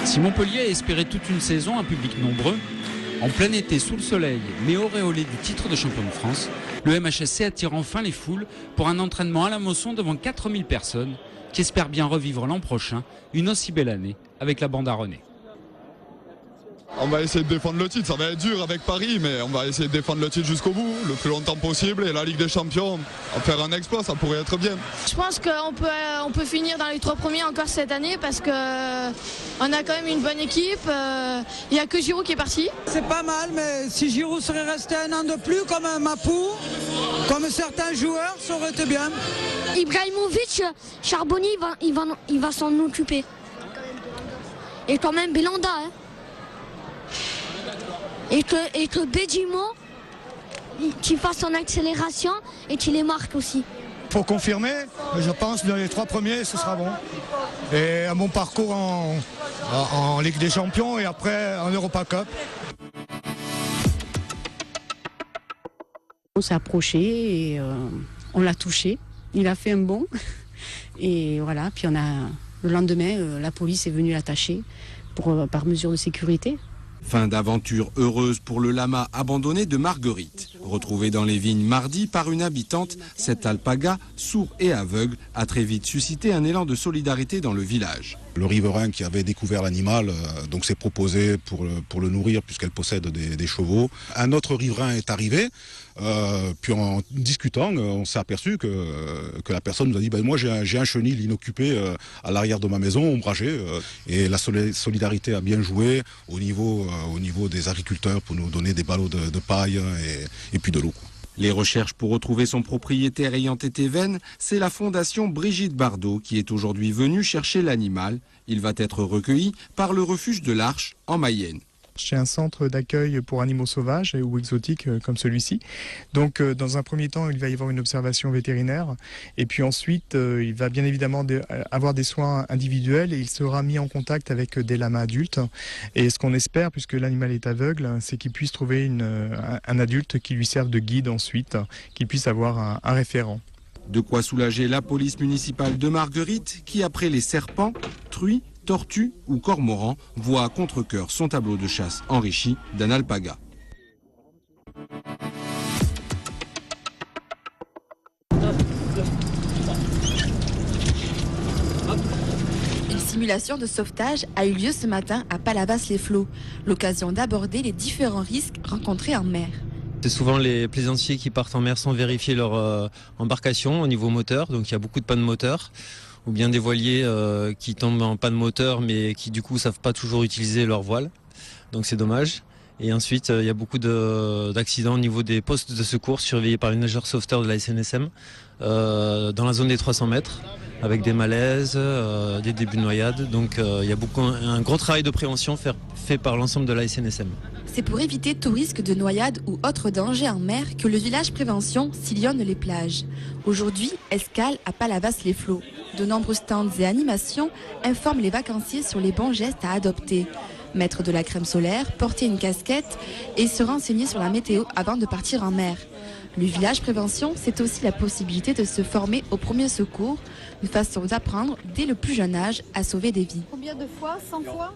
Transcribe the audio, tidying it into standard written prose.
Si Montpellier a espéré toute une saison un public nombreux, en plein été sous le soleil, mais auréolé du titre de champion de France, le MHSC attire enfin les foules pour un entraînement à la Mosson devant 4000 personnes qui espèrent bien revivre l'an prochain une aussi belle année avec la bande à René. On va essayer de défendre le titre, ça va être dur avec Paris, mais on va essayer de défendre le titre jusqu'au bout, le plus longtemps possible. Et la Ligue des Champions, faire un exploit, ça pourrait être bien. Je pense qu'on peut finir dans les 3 premiers encore cette année parce qu'on a quand même une bonne équipe. Il n'y a que Giroud qui est parti. C'est pas mal, mais si Giroud serait resté un an de plus comme un Mapou, comme certains joueurs, ça aurait été bien. Ibrahimovic, Charbonnier, il va s'en occuper. Et quand même Belanda, hein. Et que Bédimo, tu fasses son accélération et tu les marques aussi. Il faut confirmer, mais je pense que dans les 3 premiers, ce sera bon. Et un bon parcours en Ligue des Champions et après en Europa Cup. On s'est approché et on l'a touché. Il a fait un bond. Et voilà, puis le lendemain, la police est venue l'attacher par mesure de sécurité. Fin d'aventure heureuse pour le lama abandonné de Marguerite. Retrouvé dans les vignes mardi par une habitante, cet alpaga, sourd et aveugle, a très vite suscité un élan de solidarité dans le village. Le riverain qui avait découvert l'animal donc s'est proposé pour le nourrir puisqu'elle possède des chevaux. Un autre riverain est arrivé, puis en discutant, on s'est aperçu que la personne nous a dit moi j'ai un chenil inoccupé à l'arrière de ma maison, ombragé, et la solidarité a bien joué au niveau des agriculteurs pour nous donner des ballots de paille et puis de l'eau. Les recherches pour retrouver son propriétaire ayant été vaines, c'est la fondation Brigitte Bardot qui est aujourd'hui venue chercher l'animal. Il va être recueilli par le refuge de l'Arche en Mayenne. C'est un centre d'accueil pour animaux sauvages ou exotiques comme celui-ci. Donc dans un premier temps, il va y avoir une observation vétérinaire et puis ensuite il va bien évidemment avoir des soins individuels et il sera mis en contact avec des lamas adultes. Et ce qu'on espère, puisque l'animal est aveugle, c'est qu'il puisse trouver un adulte qui lui serve de guide ensuite, qu'il puisse avoir un référent. De quoi soulager la police municipale de Marguerite qui, après les serpents, truies, tortue ou cormoran, voit à contre-cœur son tableau de chasse enrichi d'un alpaga. Une simulation de sauvetage a eu lieu ce matin à Palavas-les-Flots, l'occasion d'aborder les différents risques rencontrés en mer. C'est souvent les plaisanciers qui partent en mer sans vérifier leur embarcation au niveau moteur, donc il y a beaucoup de pannes moteur. Ou bien des voiliers qui tombent en panne moteur mais qui du coup savent pas toujours utiliser leur voile, donc c'est dommage. Et ensuite il y a beaucoup d'accidents au niveau des postes de secours surveillés par les nageurs sauveteurs de la SNSM dans la zone des 300 mètres avec des malaises, des débuts de noyade, donc il y a un gros travail de prévention fait par l'ensemble de la SNSM. C'est pour éviter tout risque de noyade ou autre danger en mer que le village prévention sillonne les plages. Aujourd'hui, escale à Palavas-les-Flots. De nombreux stands et animations informent les vacanciers sur les bons gestes à adopter. Mettre de la crème solaire, porter une casquette et se renseigner sur la météo avant de partir en mer. Le village prévention, c'est aussi la possibilité de se former aux premiers secours, une façon d'apprendre dès le plus jeune âge à sauver des vies. Combien de fois? 100 fois?